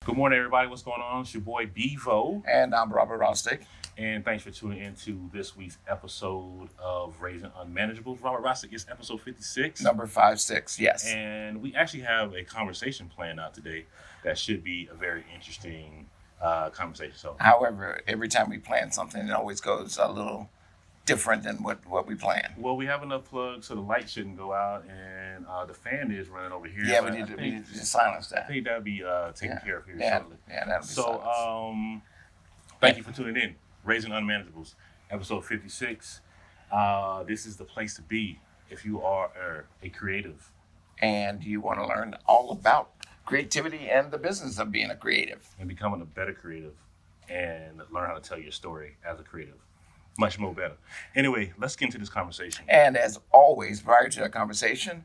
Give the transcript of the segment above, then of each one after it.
Good morning, everybody. What's going on? It's your boy Bevo, And I'm Robert Rostick. and thanks for tuning in to this week's episode of Raising Unmanageables. Robert Rossick is episode 56. Number 56, yes. And we actually have a conversation planned out today that should be a very interesting conversation. So, However, every time we plan something, it always goes a little different than what we plan. well, we have enough plugs so the light shouldn't go out, and the fan is running over here. Yeah, but we I need to just silence I that. think that'll be taken care of here Yeah, shortly. yeah, that'll be So, silenced. thank you for tuning in. Raising Unmanageables, episode 56. This is the place to be if you are a creative. And you want to learn all about creativity and the business of being a creative. And becoming a better creative and learn how to tell your story as a creative. Much more better. Anyway, let's get into this conversation. And as always, prior to the conversation,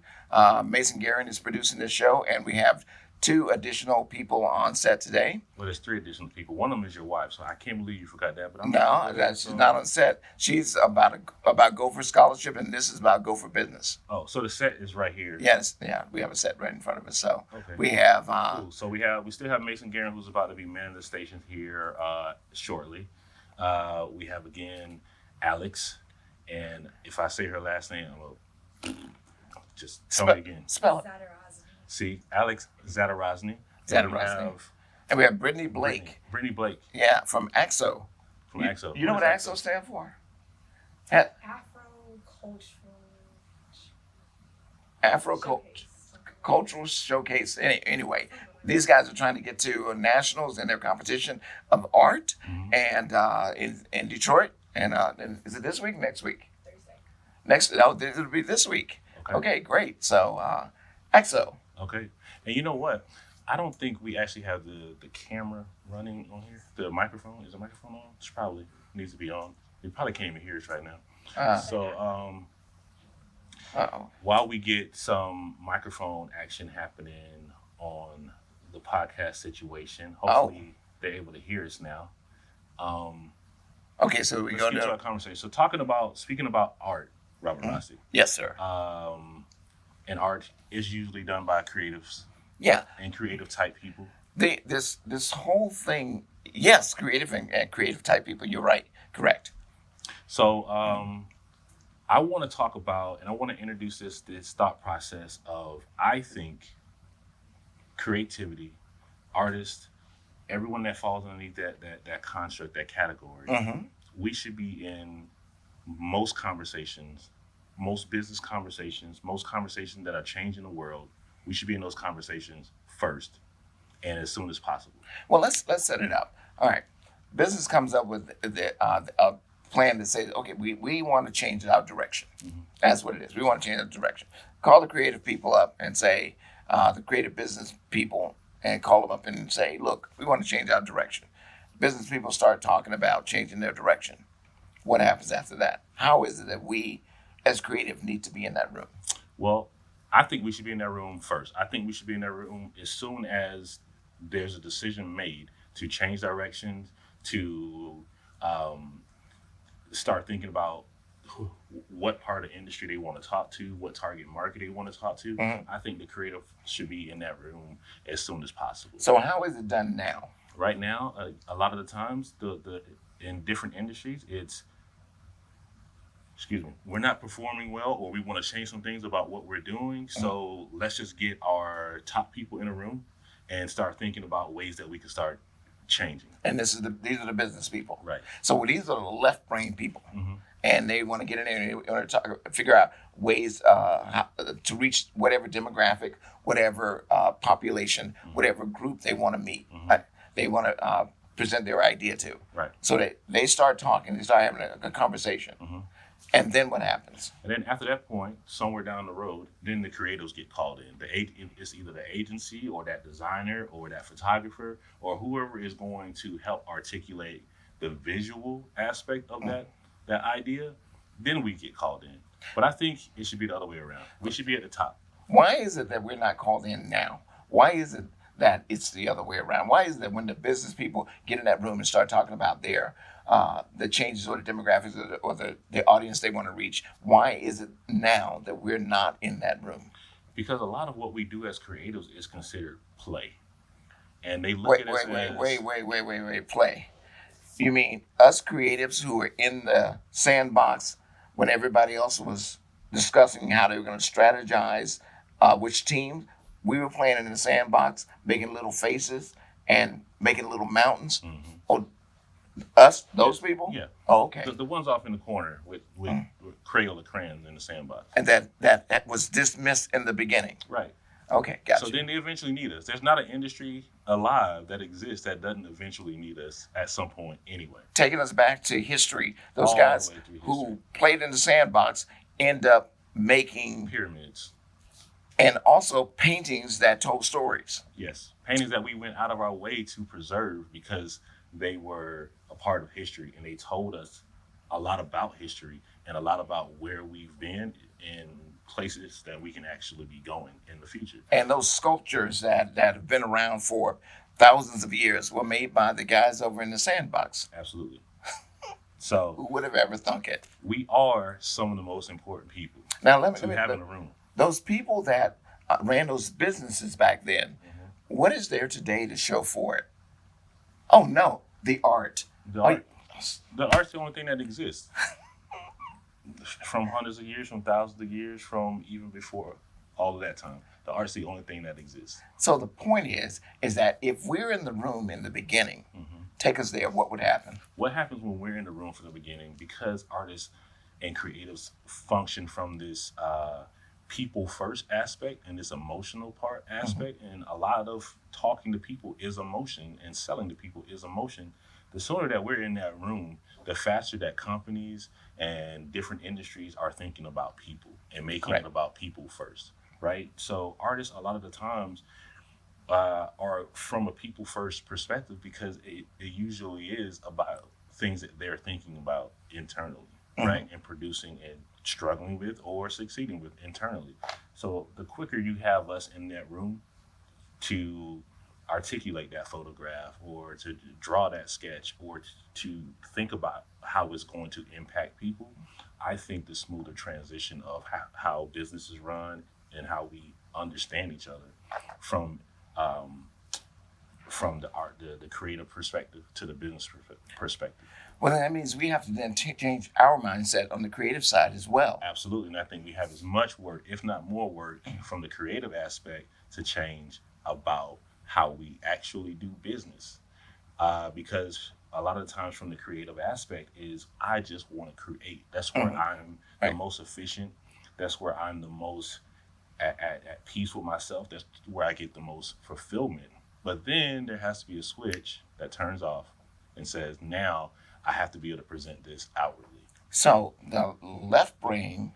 Mason Guerin is producing this show, and we have 2 additional people on set today. Well, there's 3 additional people. One of them is your wife, so I can't believe you forgot that. But I'm No, she's not on set. She's about Gopher Scholarship, and this is about Gopher Business. Oh, so the set is right here. Yes, yeah, we have a set right in front of us. So Okay. we have, Cool. So we still have Mason Guerin, who's about to be manning the station here shortly. We have again Alex, and if I say her last name, just tell me again. spell it. Zadarozny. See, Alex Zadarozny. Zadarozny. And we have Brittany Blake. Brittany Blake Yeah, from AXO. from AXO. You know what is AXO stands for? A- Afro Afro Cultural Showcase. Anyway, these guys are trying to get to nationals in their competition of art, Mhm. and in Detroit. And is it this week? Next week? Thursday. It'll be this week. Okay. Okay, great. So AXO. Okay. And you know what? I don't think we actually have the camera running on here. The microphone, is the microphone on? It probably needs to be on. You probably can't even hear us right now. So Uh-oh. while we get some microphone action happening on the podcast situation, hopefully they're able to hear us now. Okay, so we Let's go get to to our conversation. So speaking about art, Robert Rossi, yes, sir. and art is usually done by creatives Yeah, and creative type people. this whole thing. Yes, creative and creative type people. You're right. Correct. So I want to talk about, and I want to introduce this thought process of, I think creativity, artists, everyone that falls underneath that construct, that category, Mm-hmm. we should be in most conversations, most business conversations, most conversations that are changing the world. We should be in those conversations first and as soon as possible. Well, let's set it up. All right. Business comes up with a plan to say, okay, we want to change our direction. Mhm. That's what it is. We want to change our direction. Call the creative people up and say, the creative business people, and call them up and say, look, we want to change our direction. Business people start talking about changing their direction. What happens after that? How is it that we, as creative, need to be in that room? Well, I think we should be in that room first. I think we should be in that room as soon as there's a decision made to change directions, to start thinking about what part of the industry they want to talk to, what target market they want to talk to. Mhm. I think the creative should be in that room as soon as possible. So how is it done now? Right now, a lot of the times, the in different industries, it's we're not performing well, or we want to change some things about what we're doing. So let's just get our top people in a room and start thinking about ways that we can start changing. And these are the business people. Right. So these are the left brain people. Mhm. And they want to get in there and they want to figure out ways to reach whatever demographic, whatever population, whatever group they want to meet. They want to present their idea to. Right. So they start talking, they start having a conversation. Mhm. And then what happens? And then after that point, somewhere down the road, then the creatives get called in. It's either the agency or that designer or that photographer or whoever is going to help articulate the visual aspect of that idea. Then we get called in. But I think it should be the other way around. We should be at the top. Why is it that we're not called in now? Why is it that it's the other way around? Why is it that when the business people get in that room and start talking about the changes or the demographics or the audience they want to reach, why is it now that we're not in that room? Because a lot of what we do as creatives is considered play. and they look Wait, at us wait. Play. You mean us creatives who were in the sandbox when everybody else was discussing how they were going to strategize which team? We were playing in the sandbox, making little faces and making little mountains. Mhm. Oh, us, those people? Yeah. Oh, okay. The ones off in the corner with Crayola crayons in the sandbox. And that was dismissed in the beginning. Right. Okay, gotcha. So then they eventually need us. There's not an industry alive that exists that doesn't eventually need us at some point anyway. Taking us back to history, those All the guys way through who history. played in the sandbox end up making Pyramids. and also paintings that told stories. Yes. Paintings that we went out of our way to preserve because they were a part of history and they told us a lot about history and a lot about where we've been and places that we can actually be going in the future. And those sculptures that have been around for thousands of years were made by the guys over in the sandbox. Absolutely. So Who would have ever thunk it? we are some of the most important people Now, let to me have in a room. those people that ran those businesses back then, what is there today to show for it? Oh, no, the art. The Are art, the art's the only thing that exists. From hundreds of years, from thousands of years, from even before all of that time. The art's the only thing that exists. So the point is that if we're in the room in the beginning, take us there, what would happen? What happens when we're in the room from the beginning? Because artists and creatives function from this people first aspect and this emotional part aspect, and a lot of talking to people is emotion and selling to people is emotion. The sooner that we're in that room, the faster that companies and different industries are thinking about people and making Correct. it about people first, right? So artists a lot of the times are from a people first perspective because it usually is about things that they're thinking about internally, right? And producing and struggling with or succeeding with internally. So the quicker you have us in that room to articulate that photograph or to draw that sketch or to think about how it's going to impact people, I think the smoother transition of how businesses run and how we understand each other from the art, the creative perspective to the business perspective. Well, that means we have to then change our mindset on the creative side as well. Absolutely. And I think we have as much work, if not more work, from the creative aspect to change about how we actually do business. Because a lot of the times from the creative aspect is I just want to create. That's where I'm the Right. most efficient. That's where I'm the most at peace with myself. That's where I get the most fulfillment. But then there has to be a switch that turns off and says, now I have to be able to present this outwardly. So the left brain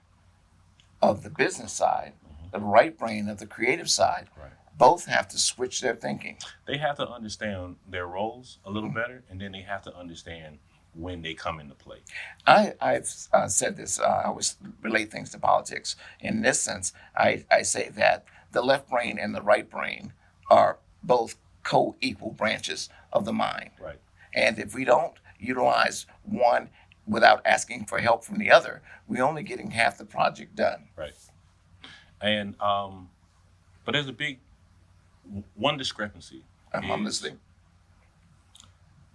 of the business side, the right brain of the creative side, Right. both have to switch their thinking. They have to understand their roles a little better, and then they have to understand when they come into play. I've said this, I always relate things to politics. In this sense, I say that the left brain and the right brain are both co-equal branches of the mind. Right. And if we don't utilize one without asking for help from the other, we're only getting half the project done. Right. And but there's a big one discrepancy I'm is listening.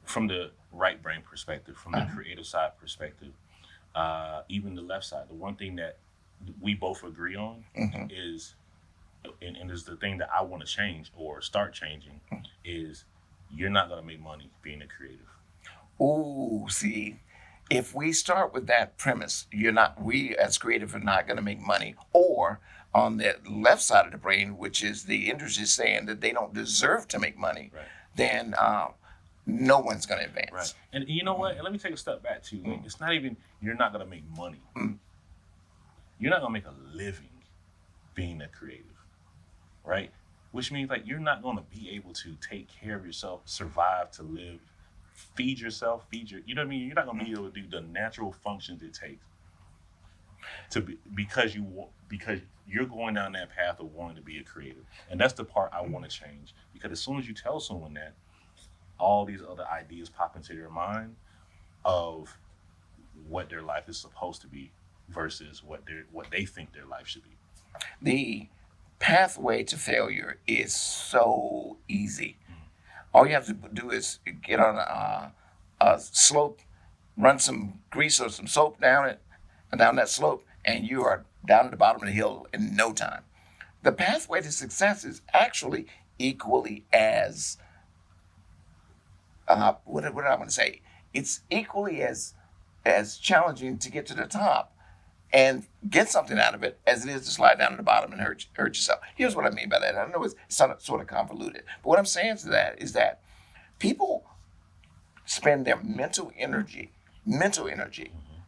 from the right brain perspective, from the creative side perspective, even the left side. The one thing that we both agree on is, and is the thing that I want to change or start changing, is you're not going to make money being a creative. Ooh, see, if we start with that premise, we as creative are not going to make money. Or on the left side of the brain, which is the industry saying that they don't deserve to make money, Right. then no one's going to advance. Right. And you know what? And let me take a step back too. Like, it's not even you're not going to make money. You're not going to make a living being a creative, right? Which means like you're not going to be able to take care of yourself, survive to live, feed yourself, you know what I mean? You're not going to be able to do the natural functions it takes to be, because you're going down that path of wanting to be a creative. And that's the part I want to change, because as soon as you tell someone that, all these other ideas pop into their mind of what their life is supposed to be versus what they think their life should be. The pathway to failure is so easy. All you have to do is get on a slope, run some grease or some soap down that slope, and you are down at the bottom of the hill in no time. The pathway to success is actually equally as what do I want to say? It's equally as challenging to get to the top and get something out of it as it is to slide down to the bottom and hurt yourself. Here's what I mean by that. I know it's sort of convoluted, but what I'm saying to that is that people spend their mental energy,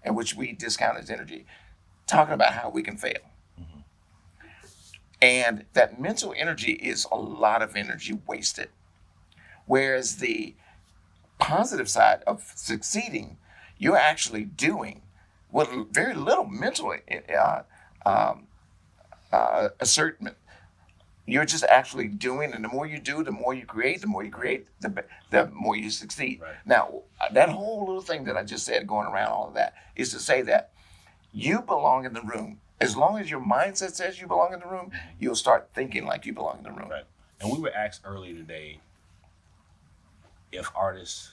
and which we discount as energy, talking about how we can fail. And that mental energy is a lot of energy wasted. Whereas the positive side of succeeding, you're actually doing with very little mental assertment. You're just actually doing, and the more you do, the more you create. The more you create, the more you succeed. Right. Now, that whole little thing that I just said, going around all of that, is to say that you belong in the room. As long as your mindset says you belong in the room, you'll start thinking like you belong in the room. Right. And we were asked earlier today if artists,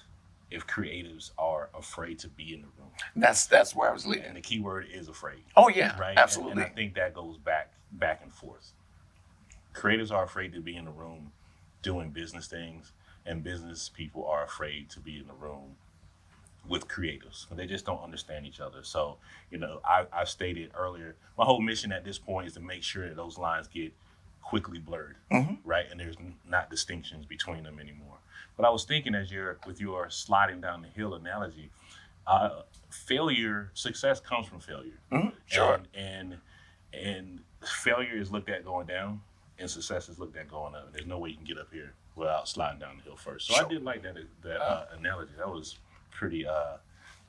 if creatives are afraid to be in the room. That's where I was And leading. the key word is afraid. Oh yeah, Right? absolutely. And I think that goes back and forth. Creatives are afraid to be in the room doing business things, and business people are afraid to be in the room with creatives. They just don't understand each other. So, I stated earlier, my whole mission at this point is to make sure that those lines get quickly blurred, right? And there's not distinctions between them anymore. But I was thinking with your sliding down the hill analogy, success comes from failure. Sure. And failure is looked at going down, and success is looked at going up. There's no way you can get up here without sliding down the hill first. So Sure. I did like that analogy. That was pretty. That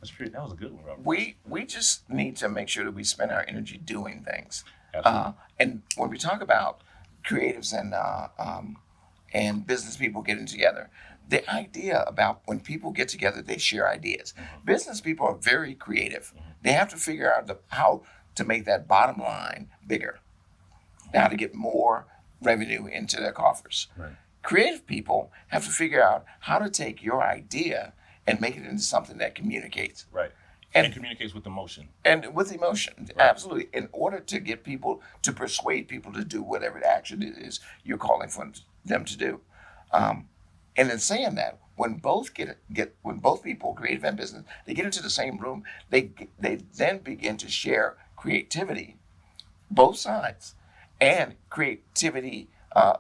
was a good one, Robert. We just need to make sure that we spend our energy doing things. Absolutely. And when we talk about creatives and business people getting together, the idea about when people get together, they share ideas. Business people are very creative. They have to figure out how to make that bottom line bigger, how to get more revenue into their coffers. Right. Creative people have to figure out how to take your idea and make it into something that communicates. Right. And- And communicates with emotion. And with emotion, absolutely. In order to get people, to persuade people to do whatever action it is you're calling for them to do. And in saying that, when both when both people, creative and business, they get into the same room, they then begin to share creativity, both sides, and creativity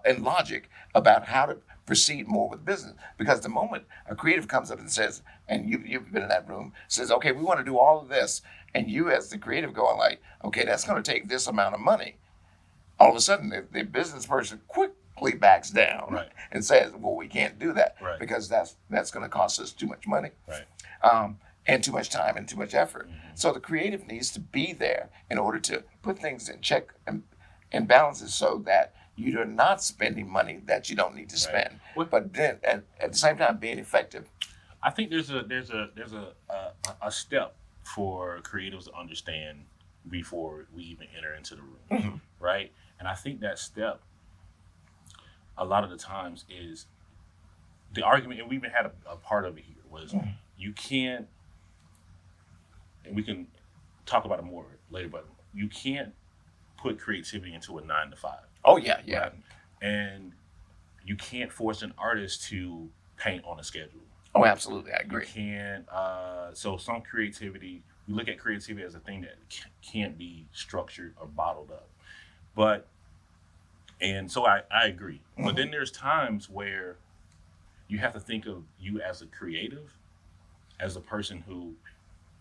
and logic about how to proceed more with business. Because the moment a creative comes up and says, and you've been in that room, says, okay, we want to do all of this, and you as the creative going like, okay, that's going to take this amount of money. All of a sudden, the business person quickly backs down Right. and says, well, we can't do that Right. because that's going to cost us too much money. Right. And too much time and too much effort. So the creative needs to be there in order to put things in check and balances so that you're not spending money that you don't need to spend. Well- But then at the same time being effective. I think there's a step for creatives to understand before we even enter into the room, right? And I think that step, a lot of the times, is the argument, and we even had a part of it here, was you can't, and we can talk about it more later, but you can't put creativity into a 9 to 5. Oh yeah, yeah. Right? And you can't force an artist to paint on a schedule. Oh, absolutely, I You agree. can't. So some creativity, we look at creativity as a thing that can't be structured or bottled up. And so I agree. But then there's times where you have to think of you as a creative, as a person who,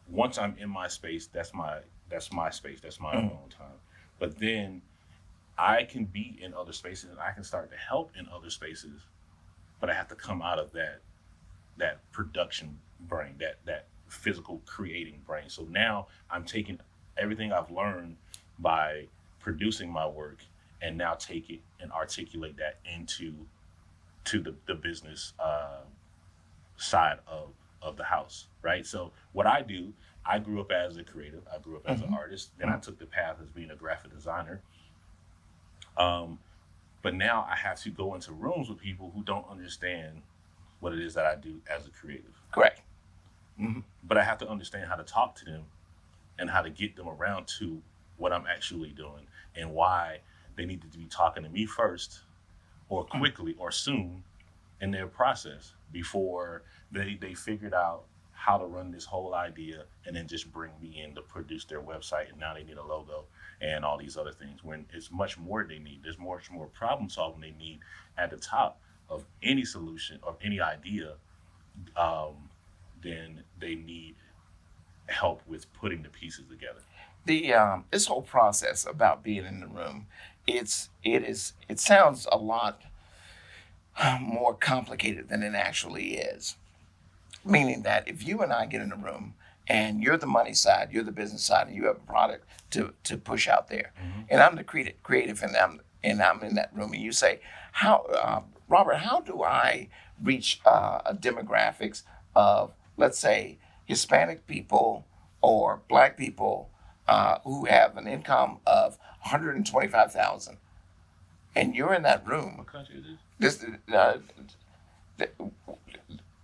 once I'm in my space, that's my space, that's my own time. But then I can be in other spaces and I can start to help in other spaces, but I have to come out of that production brain, that physical creating brain. So now I'm taking everything I've learned by producing my work and now take it and articulate that into the business side of the house, right? So what I do, I grew up as a creative, I grew up as an artist, then I took the path as being a graphic designer. But now I have to go into rooms with people who don't understand what it is that I do as a creative. Correct. But I have to understand how to talk to them and how to get them around to what I'm actually doing and why they need to be talking to me first or quickly or soon in their process before they figured out how to run this whole idea and then just bring me in to produce their website, and now they need a logo and all these other things, when it's much more they need. There's much more problem solving they need at the top of any solution of any idea. Then they need help with putting the pieces together. The this whole process about being in the room, it sounds a lot more complicated than it actually is. Meaning that if you and I get in a room and you're the money side, you're the business side, and you have a product to push out there, and I'm the creative, and I'm in that room, and you say, how Robert, how do I reach a demographics of, let's say, Hispanic people or Black people who have an income of 125,000, and you're in that room. What country is this?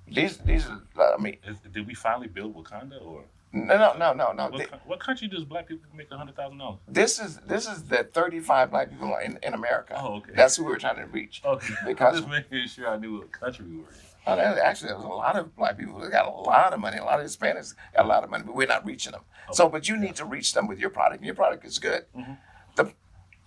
These are, I mean, Did we finally build Wakanda, or no. what country does Black people make $100,000? This is the 35 Black people in America. Oh, okay. That's who we're trying to reach. Okay, Because I'm just making sure I knew what country we were in. actually, there's a lot of Black people that got a lot of money. A lot of Hispanics got a lot of money, but we're not reaching them. Okay. So, but you need to reach them with your product, and your product is good.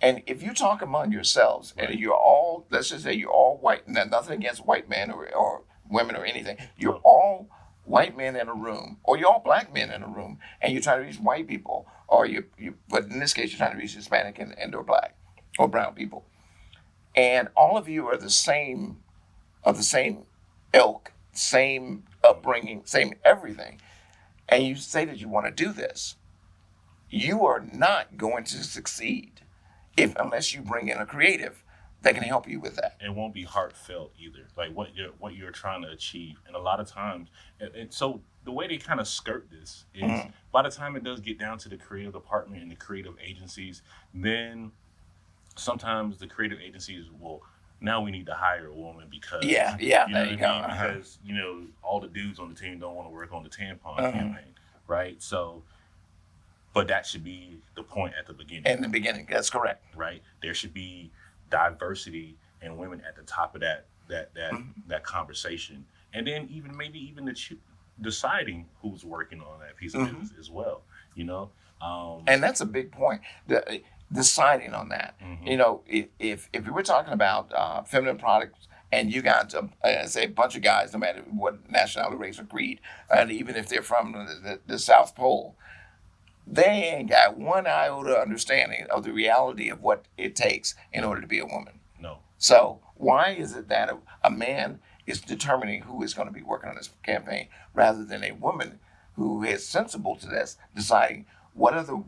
And if you talk among yourselves, Right. and you're all, let's just say you're all white, and nothing against white men or women or anything, you're No. all white men in a room, or you're all Black men in a room, and you're trying to reach white people, or but in this case, you're trying to reach Hispanic and or Black or brown people, and all of you are the same ilk, same upbringing, same everything, and you say that you want to do this, you are not going to succeed unless you bring in a creative that can help you with that. It won't be heartfelt either, like what you're trying to achieve. And a lot of times, and so the way they kind of skirt this is, by the time it does get down to the creative department and the creative agencies, then sometimes the creative agencies will, now we need to hire a woman because Yeah, you know there you what go. I mean? Because all the dudes on the team don't want to work on the tampon campaign, right? So, but that should be the point at the beginning. In the beginning, that's correct. Right? There should be diversity and women at the top of that conversation, and then maybe deciding who's working on that piece of business as well. And that's a big point. Deciding on that. If we were talking about feminine products, and you got say a bunch of guys, no matter what nationality, race, or creed, and even if they're from the South Pole, they ain't got one iota understanding of the reality of what it takes in order to be a woman. No. So why is it that a man is determining who is going to be working on this campaign rather than a woman who is sensible to this, deciding what are the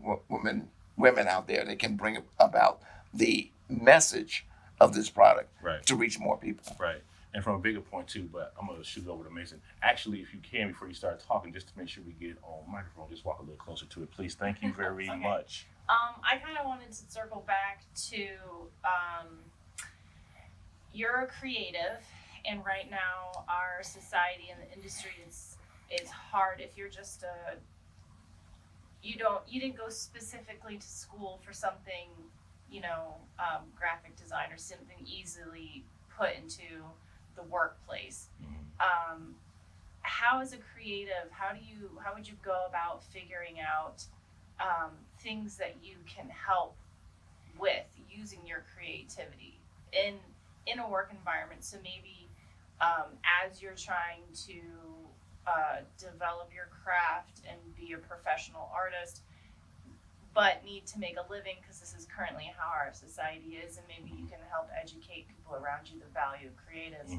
women out there that can bring about the message of this product Right. to reach more people? Right. And from a bigger point too, but I'm gonna shoot it over to Mason. Actually, if you can, before you start talking, just to make sure we get on microphone, just walk a little closer to it, please. Thank you very Okay. much. I kind of wanted to circle back to you're a creative, and right now our society and the industry is hard if you're just you didn't go specifically to school for something, graphic design or something easily put into the workplace. How as a creative, how would you go about figuring out things that you can help with using your creativity in a work environment? So maybe as you're trying to develop your craft and be a professional artist, but need to make a living because this is currently how our society is, and maybe you can help educate people around you the value of creatives.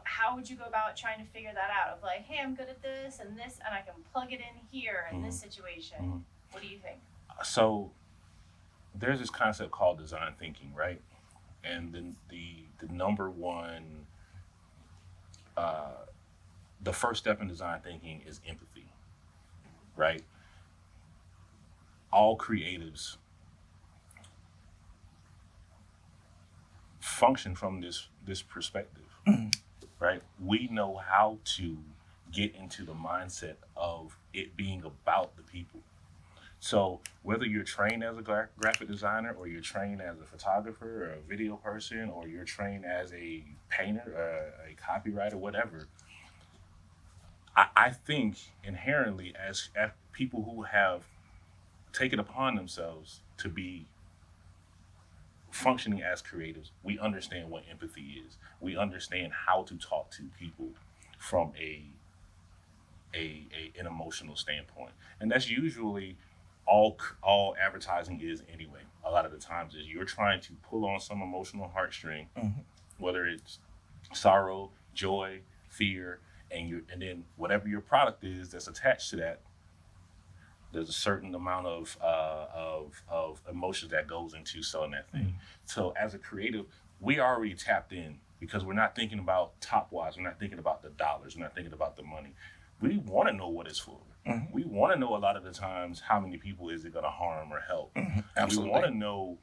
How would you go about trying to figure that out? Of like, hey, I'm good at this, and I can plug it in here in this situation. What do you think? So there's this concept called design thinking, right? And then the number one, the first step in design thinking is empathy, right? All creatives function from this perspective, right? We know how to get into the mindset of it being about the people. So whether you're trained as a graphic designer, or you're trained as a photographer or a video person, or you're trained as a painter or a copywriter, whatever, I think inherently as people who have taken upon themselves to be functioning as creatives, we understand what empathy is. We understand how to talk to people from an emotional standpoint, and that's usually all advertising is anyway. A lot of the times is you're trying to pull on some emotional heartstring, whether it's sorrow, joy, fear, and then whatever your product is that's attached to that, there's a certain amount of emotions that goes into selling that thing. So as a creative, we already tapped in because we're not thinking about top wise. We're not thinking about the dollars. We're not thinking about the money. We want to know what it's for. We want to know a lot of the times how many people is it going to harm or help. Absolutely. We want to know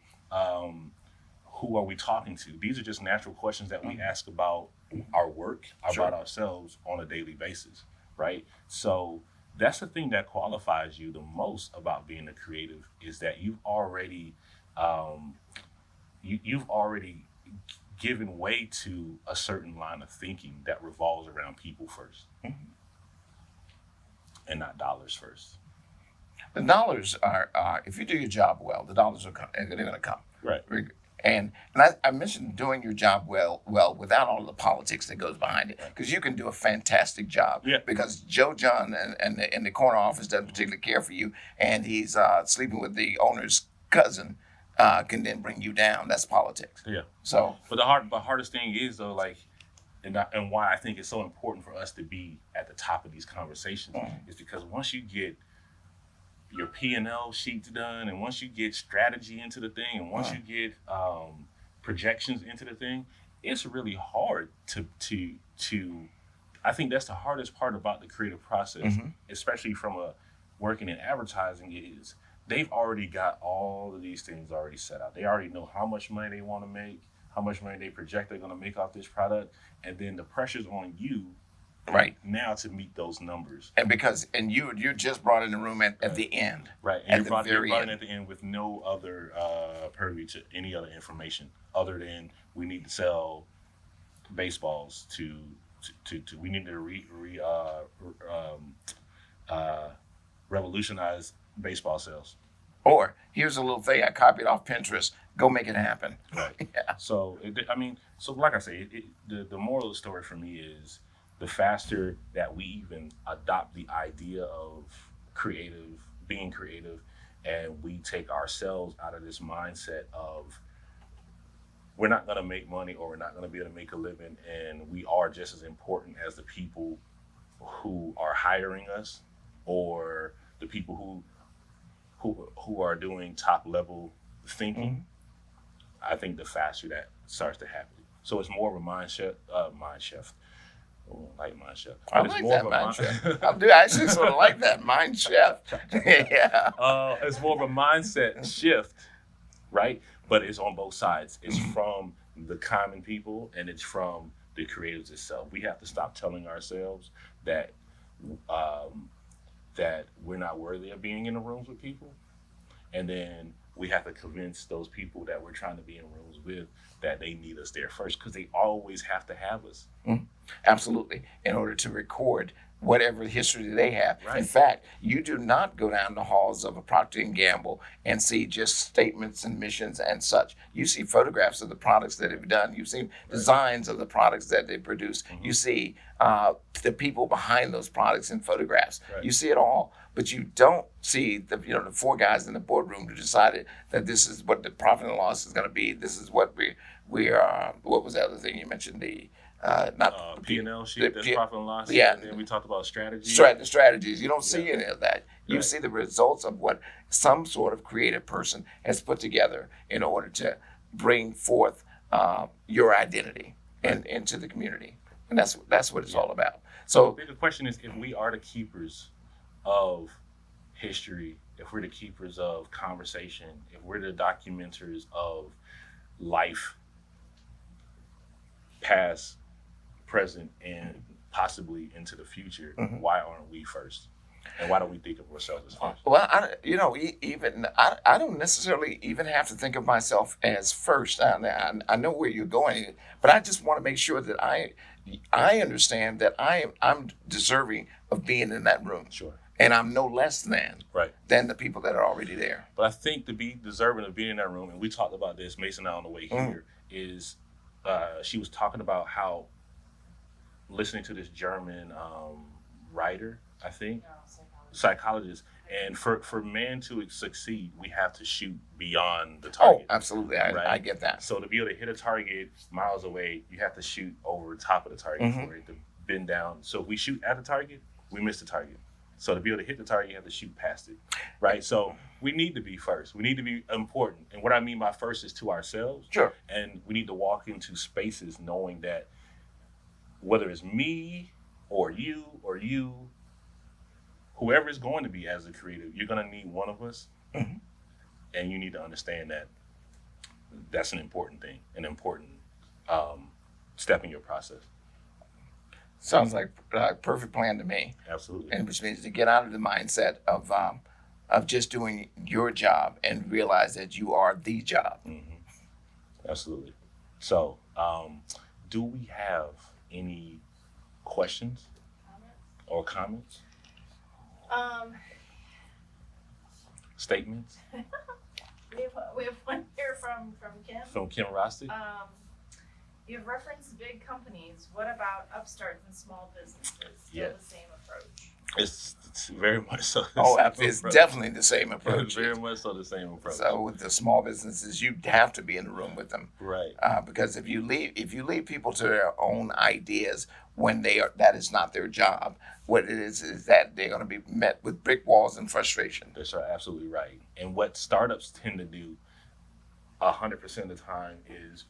who are we talking to. These are just natural questions that we ask about our work, about ourselves on a daily basis, right? So that's the thing that qualifies you the most about being a creative, is that you've already you've already given way to a certain line of thinking that revolves around people first, and not dollars first. The dollars are, if you do your job well, the dollars are they're going to come. Right. And I mentioned doing your job well without all the politics that goes behind it, because you can do a fantastic job. Yeah. Because Joe John in the corner office doesn't particularly care for you, and he's sleeping with the owner's cousin, can then bring you down. That's politics. Yeah. So, But the hardest thing is though, like, and why I think it's so important for us to be at the top of these conversations is because once you get your P&L sheets done, and once you get strategy into the thing, and once you get projections into the thing, it's really hard to I think that's the hardest part about the creative process, especially from working in advertising, is they've already got all of these things already set out. They already know how much money they want to make, how much money they project they're going to make off this product, and then the pressure's on you right. now to meet those numbers. And you're just brought in the room at the end. Right, At and the you're very brought in end. at the end with no other purview to any other information other than we need to sell baseballs to we need to revolutionize baseball sales. Or here's a little thing I copied off Pinterest. Go make it happen. Right. Yeah. So so like I say, the moral of the story for me is the faster that we even adopt the idea of being creative, and we take ourselves out of this mindset of we're not going to make money, or we're not going to be able to make a living, and we are just as important as the people who are hiring us, or the people who are doing top level thinking. I think the faster that starts to happen. So it's more of a mind shift. Oh, I like mind shift. I But it's like more that of a mind shift. I do. I actually sort of like that mind shift. Yeah. It's more of a mindset shift, right? But it's on both sides. It's from the common people, and it's from the creatives itself. We have to stop telling ourselves that that we're not worthy of being in the rooms with people, and then we have to convince those people that we're trying to be in rooms with that they need us there first, because they always have to have us. Absolutely. In order to record whatever history they have. Right. In fact, you do not go down the halls of a Procter & Gamble and see just statements and missions and such. You see photographs of the products that they've done. You see designs of the products that they produce. You see the people behind those products in photographs. Right. You see it all, but you don't see the four guys in the boardroom who decided that this is what the profit and loss is going to be. This is what we are. What was the other thing you mentioned? The P&L sheet, that's profit and loss. Yeah. And then we talked about strategy. Strategies. You don't see any of that. You Right. see the results of what some sort of creative person has put together in order to bring forth your identity into the community, and that's what it's all about. So the question is, if we are the keepers of history, if we're the keepers of conversation, if we're the documenters of life, past, present, and possibly into the future, Mhm. why aren't we first? And why don't we think of ourselves as first? Well, I don't necessarily even have to think of myself as first. I know where you're going, but I just want to make sure that I understand that I'm deserving of being in that room, Sure. and I'm no less Right. than the people that are already there. But I think to be deserving of being in that room, and we talked about this, Mason and I on the way here, is she was talking about how listening to this German writer, I think, psychologist, and for men to succeed, we have to shoot beyond the Oh, target. absolutely, Right. I get that. So to be able to hit a target miles away, you have to shoot over the top of the target Mhm. for it to bend down. So if we shoot at the target, we miss the target. So to be able to hit the target, you have to shoot past it, right? So we need to be first. We need to be important. And what I mean by first is to ourselves. Sure. And we need to walk into spaces knowing that whether it's me or you, whoever it's going to be as a creative, you're going to need one of us. Mhm. And you need to understand that that's an important thing, an important step in your process. Sounds like a perfect plan to me. Absolutely. And which means to get out of the mindset of just doing your job and realize that you are the job. Absolutely. So, do we have any questions or comments, statements We have one here from Kim. from Kim Rosty? You've referenced big companies. What about upstarts and small businesses? Still Yeah. the same approach. It's very much so. the Oh, same it's approach. definitely the same It's approach. very much so the same approach. So with the small businesses, you have to be in the room with them Right. because if you leave people to their own ideas when that is not their job. What it is that they're going to be met with brick walls and frustration. That's absolutely right. And what startups tend to do 100% of the time is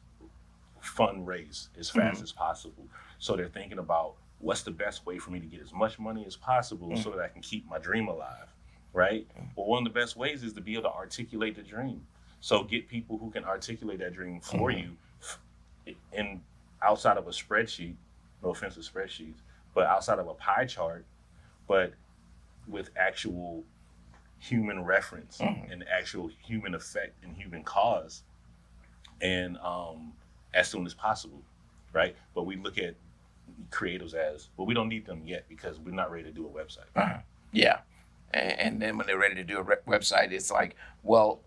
fundraise as fast as possible. So they're thinking about what's the best way for me to get as much money as possible so that I can keep my dream alive, right? Well, one of the best ways is to be able to articulate the dream. So get people who can articulate that dream for you in outside of a spreadsheet, no offense to spreadsheets, but outside of a pie chart, but with actual human reference and actual human effect and human cause, and as soon as possible, right? But we look at creatives as, well, we don't need them yet because we're not ready to do a website. Yeah. And then when they're ready to do a website, it's like, well,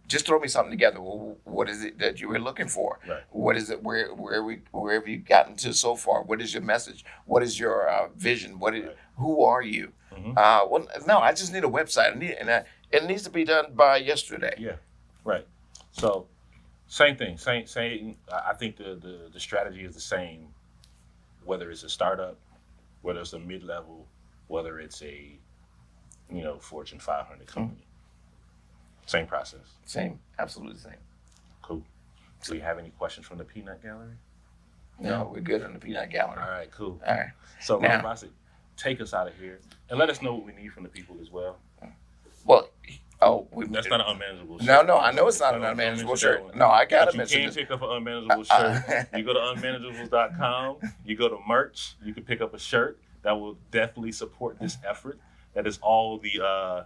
just throw me something together. Well, what is it that you were looking for? Right. What is it? Where have you gotten to so far? What is your message? What is your vision? Who are you? Well, no, I just need a website. It needs to be done by yesterday. Yeah, right. So same thing. Same. I think the strategy is the same, whether it's a startup, whether it's a mid-level, whether it's a Fortune 500 company. Same process. Same, absolutely same. Cool. Do you have any questions from the Peanut Gallery? No, we're good on the Peanut Gallery. All right, cool. All right. So, Now- Robert Rossi, take us out of here and let us know what we need from the people as well. Well, That's not an unmanageable shirt. No, I know it's not an Don't unmanageable mention that shirt. one. No, I gotta But you mention can this. pick up an unmanageable shirt. You go to unmanageables.com. You go to merch. You can pick up a shirt that will definitely support this effort. That is all the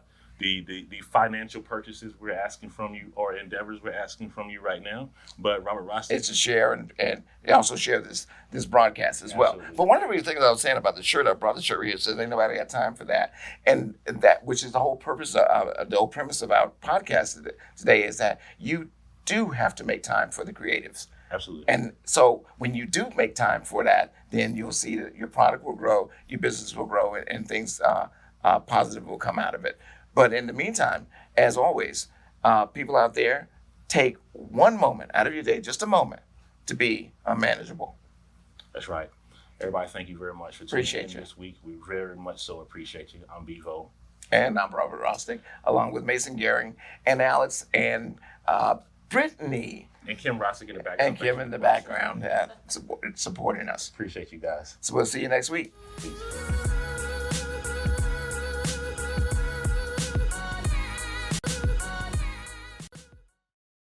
financial purchases we're asking from you, or endeavors we're asking from you right now. But Robert Rossi, It's a share and also share this broadcast as well. Absolutely. But one of the things I was saying about the shirt, I brought the shirt here, says ain't nobody got time for that. And that, which is the whole purpose the whole premise of our podcast today, is that you do have to make time for the creatives. absolutely. And so when you do make time for that, then you'll see that your product will grow, your business will grow, and things positive will come out of it. But in the meantime, as always, people out there, take one moment out of your day, just a moment, to be unmanageable. That's right. Everybody, thank you very much for tuning Appreciate in you. this week. We very much so appreciate you. I'm Bevo. And I'm Robert Rostick, along with Mason Gehring and Alex and Brittany And Kim Rossi in the background. and Thank Kim you in the very much. background supporting us. Appreciate you guys. So we'll see you next week. Peace.